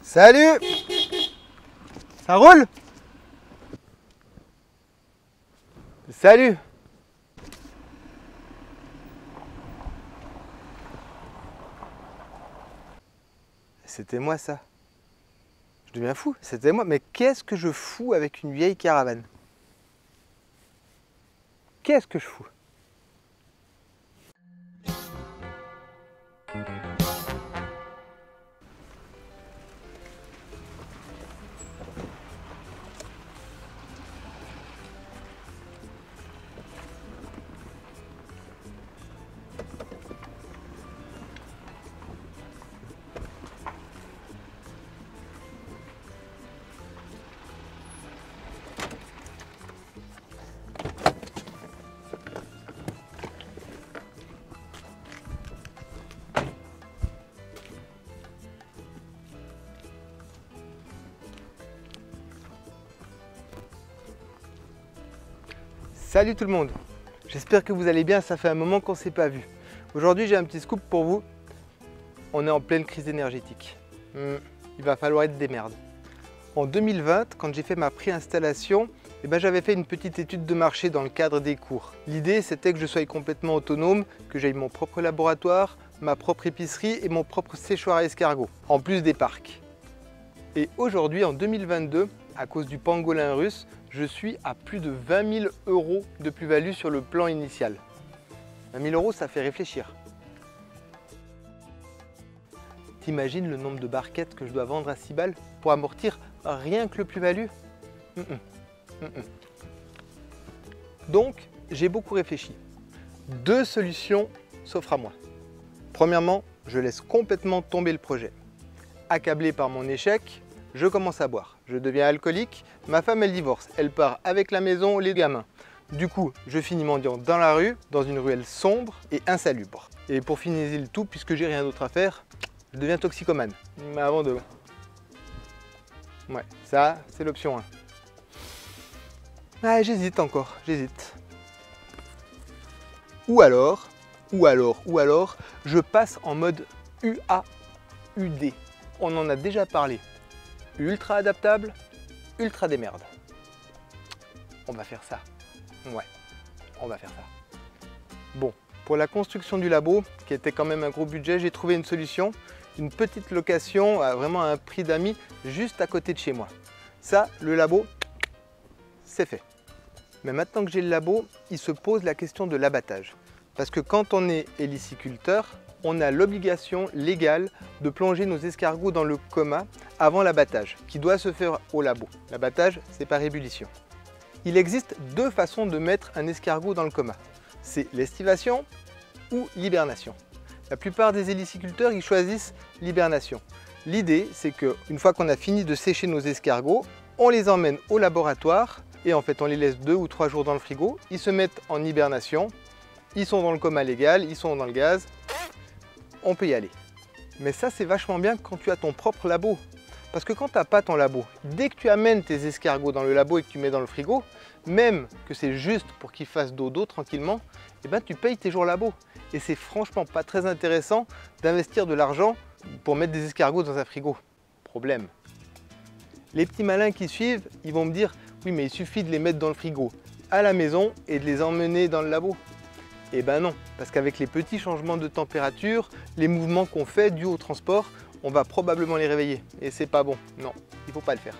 Salut! Ça roule? Salut! C'était moi ça. Je deviens fou, c'était moi. Mais qu'est-ce que je fous avec une vieille caravane? Qu'est-ce que je fous? Salut tout le monde, j'espère que vous allez bien, ça fait un moment qu'on ne s'est pas vu. Aujourd'hui j'ai un petit scoop pour vous, on est en pleine crise énergétique. Il va falloir être des merdes. En 2020, quand j'ai fait ma préinstallation, j'avais fait une petite étude de marché dans le cadre des cours. L'idée c'était que je sois complètement autonome, que j'aie mon propre laboratoire, ma propre épicerie et mon propre séchoir à escargots, en plus des parcs. Et aujourd'hui en 2022, à cause du pangolin russe, je suis à plus de 20 000 € de plus-value sur le plan initial. 20 000 €, ça fait réfléchir. T'imagines le nombre de barquettes que je dois vendre à 6 balles pour amortir rien que le plus-value? Donc, j'ai beaucoup réfléchi. Deux solutions s'offrent à moi. Premièrement, je laisse complètement tomber le projet. Accablé par mon échec, je commence à boire. Je deviens alcoolique, ma femme elle divorce, elle part avec la maison, les gamins. Du coup, je finis mendiant dans la rue, dans une ruelle sombre et insalubre. Et pour finaliser le tout, puisque j'ai rien d'autre à faire, je deviens toxicomane. Mais avant de... Ouais, ça, c'est l'option 1. Ah, j'hésite encore, j'hésite. Ou alors, je passe en mode UAUD. On en a déjà parlé. Ultra adaptable, ultra démerde. On va faire ça. Ouais, on va faire ça. Bon, pour la construction du labo, qui était quand même un gros budget, j'ai trouvé une solution. Une petite location, vraiment à un prix d'amis, juste à côté de chez moi. Ça, le labo, c'est fait. Mais maintenant que j'ai le labo, il se pose la question de l'abattage. Parce que quand on est héliciculteur, on a l'obligation légale de plonger nos escargots dans le coma avant l'abattage, qui doit se faire au labo. L'abattage, c'est par ébullition. Il existe deux façons de mettre un escargot dans le coma. C'est l'estivation ou l'hibernation. La plupart des héliciculteurs, ils choisissent l'hibernation. L'idée, c'est qu'une fois qu'on a fini de sécher nos escargots, on les emmène au laboratoire et en fait, on les laisse 2 ou 3 jours dans le frigo. Ils se mettent en hibernation, ils sont dans le coma légal, ils sont dans le gaz. On peut y aller. Mais ça, c'est vachement bien quand tu as ton propre labo. Parce que quand tu n'as pas ton labo, dès que tu amènes tes escargots dans le labo et que tu mets dans le frigo, même que c'est juste pour qu'ils fassent dodo tranquillement, tu payes tes jours labo. Et c'est franchement pas très intéressant d'investir de l'argent pour mettre des escargots dans un frigo. Problème. Les petits malins qui suivent, ils vont me dire « Oui, mais il suffit de les mettre dans le frigo à la maison et de les emmener dans le labo. » Eh ben non, parce qu'avec les petits changements de température, les mouvements qu'on fait dus au transport, on va probablement les réveiller. Et c'est pas bon, non, il ne faut pas le faire.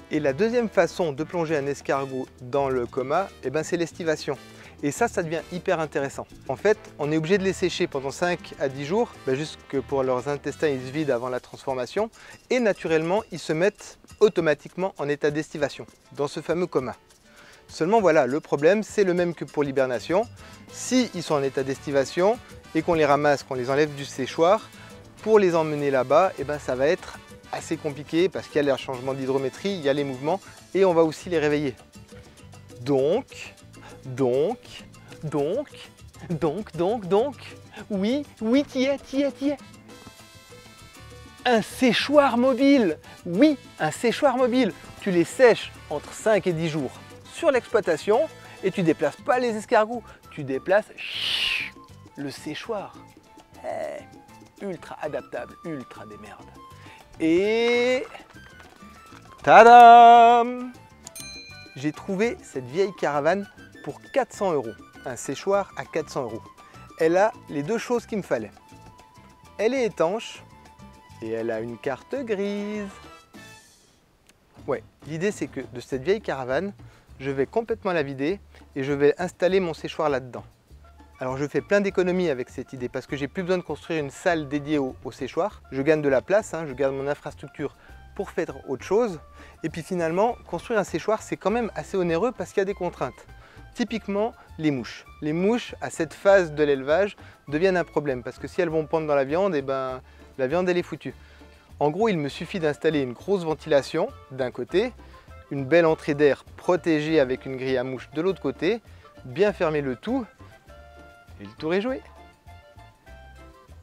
Et la deuxième façon de plonger un escargot dans le coma, c'est l'estivation. Et ça devient hyper intéressant. En fait, on est obligé de les sécher pendant 5 à 10 jours, juste que pour leurs intestins, ils se vident avant la transformation. Et naturellement, ils se mettent automatiquement en état d'estivation, dans ce fameux coma. Seulement voilà, le problème c'est le même que pour l'hibernation. S'ils sont en état d'estivation et qu'on les ramasse, qu'on les enlève du séchoir, pour les emmener là-bas, ça va être assez compliqué parce qu'il y a les changements d'hydrométrie, il y a les mouvements et on va aussi les réveiller. Donc, oui, t'y es. Un séchoir mobile, oui, un séchoir mobile. Tu les sèches entre 5 et 10 jours sur l'exploitation et tu déplaces pas les escargots, tu déplaces le séchoir. Ultra adaptable, ultra démerde. Et... Tadam! J'ai trouvé cette vieille caravane pour 400 €. Un séchoir à 400 €. Elle a les deux choses qu'il me fallait. Elle est étanche et elle a une carte grise. Ouais, l'idée c'est que de cette vieille caravane, je vais complètement la vider et je vais installer mon séchoir là-dedans. Alors je fais plein d'économies avec cette idée parce que j'ai plus besoin de construire une salle dédiée au séchoir. Je gagne de la place, je garde mon infrastructure pour faire autre chose. Et puis finalement, construire un séchoir, c'est quand même assez onéreux parce qu'il y a des contraintes. Typiquement, les mouches. Les mouches, à cette phase de l'élevage, deviennent un problème parce que si elles vont pondre dans la viande, et ben, la viande elle est foutue. En gros, il me suffit d'installer une grosse ventilation d'un côté, une belle entrée d'air protégée avec une grille à mouches de l'autre côté, bien fermer le tout, et le tour est joué.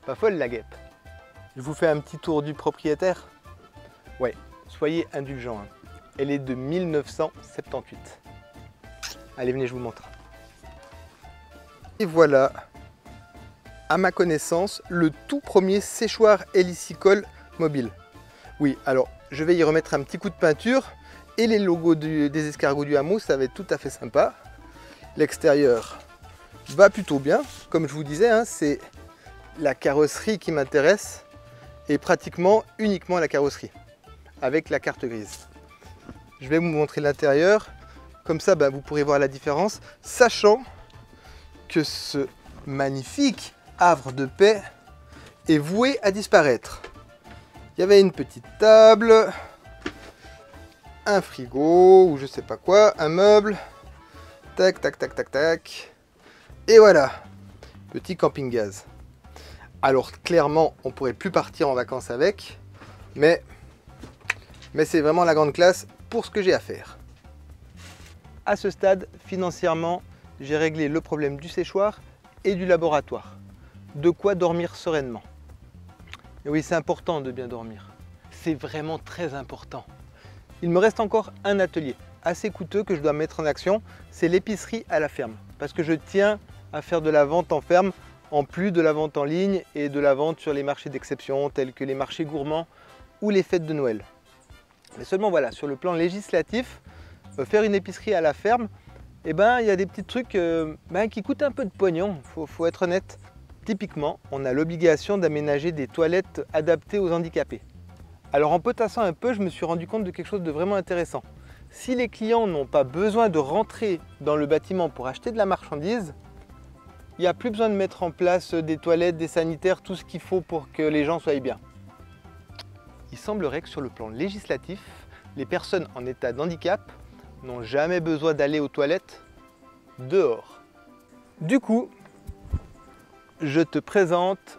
Pas folle la guêpe. Je vous fais un petit tour du propriétaire. Ouais, soyez indulgents. Elle est de 1978. Allez, venez, je vous montre. Et voilà, à ma connaissance, le tout premier séchoir hélicicole mobile. Oui, alors, je vais y remettre un petit coup de peinture et les logos des escargots du hameau, ça va être tout à fait sympa. L'extérieur va plutôt bien. Comme je vous disais, c'est la carrosserie qui m'intéresse et pratiquement uniquement la carrosserie avec la carte grise. Je vais vous montrer l'intérieur. Comme ça, vous pourrez voir la différence, sachant que ce magnifique havre de paix est voué à disparaître. Il y avait une petite table, un frigo ou je sais pas quoi, un meuble, tac, tac, tac, tac, tac. Et voilà, petit camping-gaz. Alors clairement, on pourrait plus partir en vacances avec, mais c'est vraiment la grande classe pour ce que j'ai à faire. À ce stade, financièrement, j'ai réglé le problème du séchoir et du laboratoire. De quoi dormir sereinement. Et oui, c'est important de bien dormir. C'est vraiment très important. Il me reste encore un atelier assez coûteux que je dois mettre en action, c'est l'épicerie à la ferme. Parce que je tiens à faire de la vente en ferme, en plus de la vente en ligne et de la vente sur les marchés d'exception, tels que les marchés gourmands ou les fêtes de Noël. Mais seulement voilà, sur le plan législatif, faire une épicerie à la ferme, il y a des petits trucs qui coûtent un peu de pognon, faut être honnête. Typiquement, on a l'obligation d'aménager des toilettes adaptées aux handicapés. Alors en potassant un peu, je me suis rendu compte de quelque chose de vraiment intéressant. Si les clients n'ont pas besoin de rentrer dans le bâtiment pour acheter de la marchandise, il n'y a plus besoin de mettre en place des toilettes, des sanitaires, tout ce qu'il faut pour que les gens soient bien. Il semblerait que sur le plan législatif, les personnes en état d'handicap n'ont jamais besoin d'aller aux toilettes dehors. Du coup, je te présente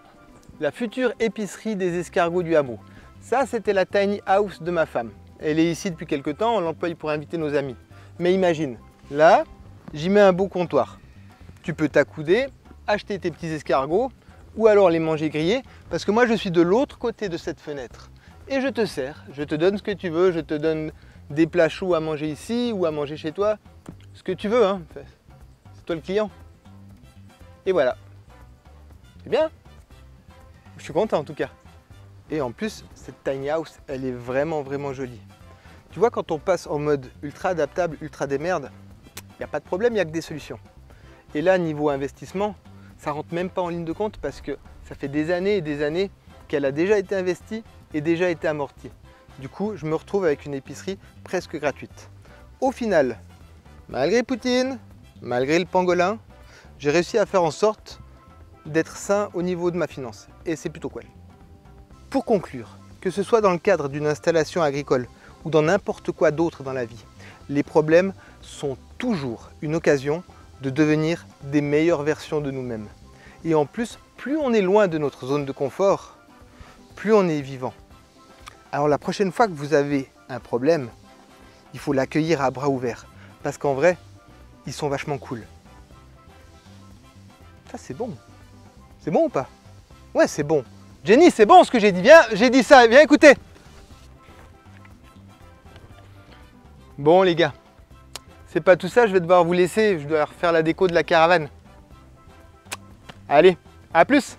la future épicerie des escargots du hameau. Ça, c'était la tiny house de ma femme. Elle est ici depuis quelques temps, on l'emploie pour inviter nos amis. Mais imagine, là, j'y mets un beau comptoir. Tu peux t'accouder, acheter tes petits escargots ou alors les manger grillés, parce que moi je suis de l'autre côté de cette fenêtre. Et je te sers, je te donne ce que tu veux, je te donne des plats chauds à manger ici ou à manger chez toi, ce que tu veux, c'est toi le client. Et voilà. C'est bien. Je suis content en tout cas. Et en plus, cette tiny house, elle est vraiment jolie. Tu vois, quand on passe en mode ultra adaptable, ultra démerde, il n'y a pas de problème, il n'y a que des solutions. Et là, niveau investissement, ça rentre même pas en ligne de compte parce que ça fait des années et des années qu'elle a déjà été investie et déjà été amortie. Du coup, je me retrouve avec une épicerie presque gratuite. Au final, malgré Poutine, malgré le pangolin, j'ai réussi à faire en sorte d'être sain au niveau de ma finance. Et c'est plutôt cool. Pour conclure, que ce soit dans le cadre d'une installation agricole ou dans n'importe quoi d'autre dans la vie, les problèmes sont toujours une occasion de devenir des meilleures versions de nous-mêmes. Et en plus, plus on est loin de notre zone de confort, plus on est vivant. Alors la prochaine fois que vous avez un problème, il faut l'accueillir à bras ouverts. Parce qu'en vrai, ils sont vachement cool. Ça c'est bon. C'est bon ou pas? Ouais, c'est bon. Jenny, c'est bon ce que j'ai dit. Viens, j'ai dit ça. Viens écouter. Bon les gars, c'est pas tout ça, je vais devoir vous laisser. Je dois refaire la déco de la caravane. Allez, à plus.